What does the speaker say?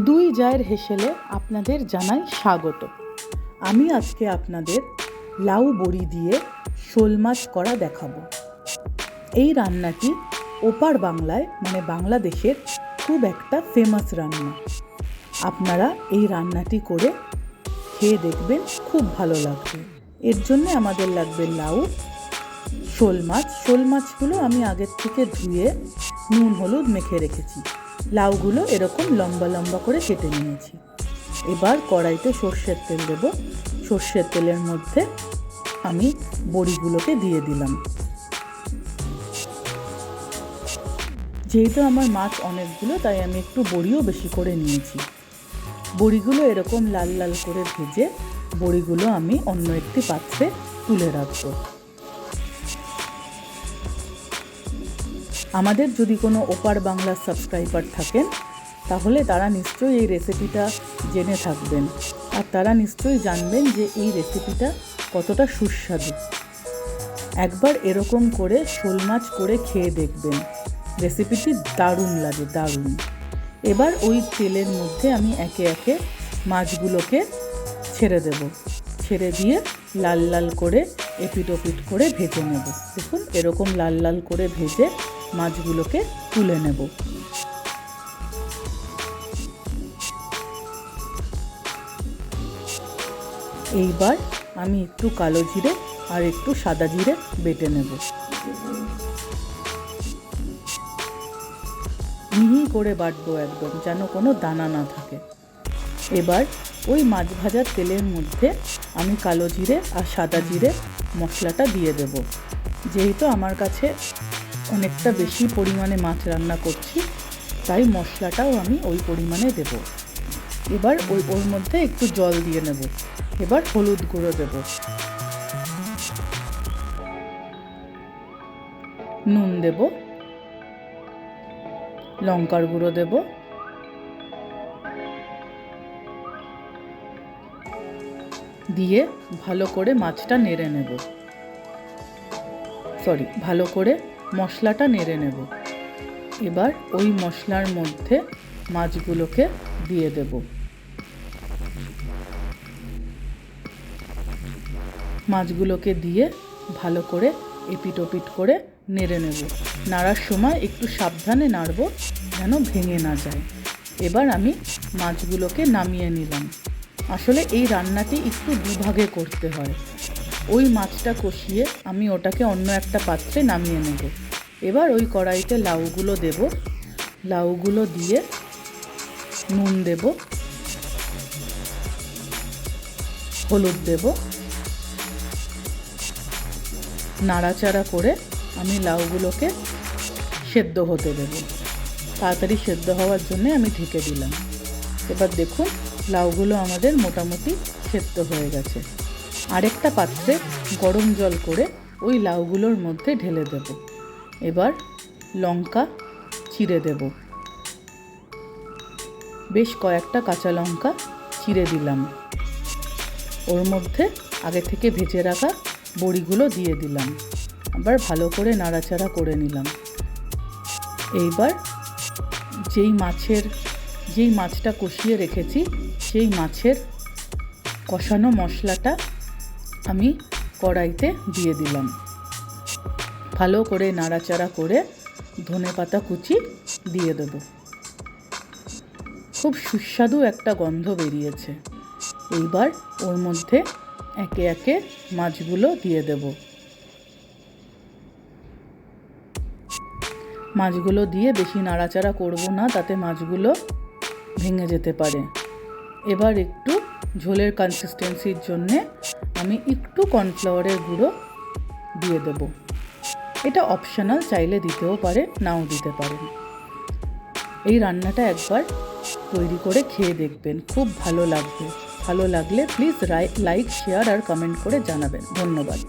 দুই জায়ের হেসেলে আপনাদের জানাই স্বাগত। আমি আজকে আপনাদের লাউ বড়ি দিয়ে শোল মাছ করা দেখাবো। এই রান্নাটি ওপার বাংলায় মানে বাংলাদেশের খুব একটা ফেমাস রান্না। আপনারা এই রান্নাটি করে খেয়ে দেখবেন, খুব ভালো লাগবে। এর জন্য আমাদের লাগবে লাউ, শোল মাছগুলো আমি আগের থেকে ধুয়ে নুন হলুদ মেখে রেখেছি। লাউগুলো এরকম লম্বা লম্বা করে কেটে নিয়েছি। এবার কড়াইতে সর্ষের তেল দেব। সর্ষের তেলের মধ্যে আমি বড়িগুলোকে দিয়ে দিলাম। যেহেতু আমার মাছ অনেকগুলো, তাই আমি একটু বড়িও বেশি করে নিয়েছি। বড়িগুলো এরকম লাল লাল করে ভেজে বড়িগুলো আমি অন্য একটি পাত্রে তুলে রাখবো। আমাদের যদি কোনো ওপার বাংলার সাবস্ক্রাইবার থাকেন, তাহলে তারা নিশ্চয়ই এই রেসিপিটা জেনে থাকবেন, আর তারা নিশ্চয়ই জানবেন যে এই রেসিপিটা কতটা সুস্বাদু। একবার এরকম করে শোল মাছ করে খেয়ে দেখবেন, রেসিপিটি দারুণ লাগে, দারুণ। এবার ওই তেলের মধ্যে আমি একে একে মাছগুলোকে ছেড়ে দেব। ছেড়ে দিয়ে লাল লাল করে এপিট ওপিট করে ভেজে নেব। দেখুন, এরকম লাল লাল করে ভেজে মাছগুলোকে তুলে নেব। এইবার আমি একটু কালো জিরে আর একটু সাদা জিরে বেটে নেব। মিহি করে বাটবো একদম, যেন কোনো দানা না থাকে। এবার ওই মাছ ভাজার তেলের মধ্যে আমি কালো জিরে আর সাদা জিরে মশলাটা দিয়ে দেব। যেহেতু আমার কাছে অনেকটা বেশি পরিমাণে মাছ রান্না করছি, তাই মশলাটাও আমি ওই পরিমাণে দেব। এবার ওর মধ্যে একটু জল দিয়ে নেব। এবার হলুদ গুঁড়ো দেব, নুন দেব, লঙ্কার গুঁড়ো দেব, দিয়ে ভালো করে মাছটা নেড়ে নেব। ভালো করে মশলাটা নেড়ে নেব। এবার ওই মশলার মধ্যে মাছগুলোকে দিয়ে দেব। মাছগুলোকে দিয়ে ভালো করে এপিট ওপিট করে নেড়ে নেব। নাড়ার সময় একটু সাবধানে নাড়ব, যেন ভেঙে না যায়। এবার আমি মাছগুলোকে নামিয়ে নিলাম। আসলে এই রান্নাটি একটু দুভাগে করতে হয়। ওই মাছটা কষিয়ে আমি ওটাকে অন্য একটা পাত্রে নামিয়ে নেব। এবার ওই কড়াইতে লাউগুলো দেব। লাউগুলো দিয়ে নুন দেব, হলুদ দেব, নাড়াচাড়া করে আমি লাউগুলোকে সেদ্ধ হতে দেব। তাড়াতাড়ি সেদ্ধ হওয়ার জন্য আমি ঢেকে দিলাম। এবার দেখুন, লাউগুলো আমাদের মোটামুটি সেদ্ধ হয়ে গেছে। আরেকটা পাত্রে গরম জল করে ওই লাউগুলোর মধ্যে ঢেলে দেব। এবার লঙ্কা চিড়ে দেব। বেশ কয়েকটা কাঁচা লঙ্কা চিড়ে দিলাম। ওর মধ্যে আগে থেকে ভেজে রাখা বড়িগুলো দিয়ে দিলাম। আবার ভালো করে নাড়াচাড়া করে নিলাম। এইবার যেই মাছটা কষিয়ে রেখেছি, সেই মাছের কষানো মশলাটা আমি কড়াইতে দিয়ে দিলাম। ভালো করে নাড়াচাড়া করে ধনেপাতা কুচি দিয়ে দেব। খুব সুস্বাদু একটা গন্ধ বেরিয়েছে। এইবার ওর মধ্যে একে একে মাছগুলো দিয়ে দেব। মাছগুলো দিয়ে বেশি নাড়াচাড়া করব না, তাতে মাছগুলো ভেঙে যেতে পারে। এবার একটু ঝোলের কনসিস্টেন্সির জন্যে আমি একটু কর্নফ্লাওয়ারের গুঁড়ো দিয়ে দেব। এটা অপশনাল, চাইলে দিতেও পারে, নাও দিতে পারেন। এই রান্নাটা একবার তৈরি করে খেয়ে দেখবেন, খুব ভালো লাগবে। ভালো লাগলে প্লিজ লাইক, শেয়ার আর কমেন্ট করে জানাবেন। ধন্যবাদ।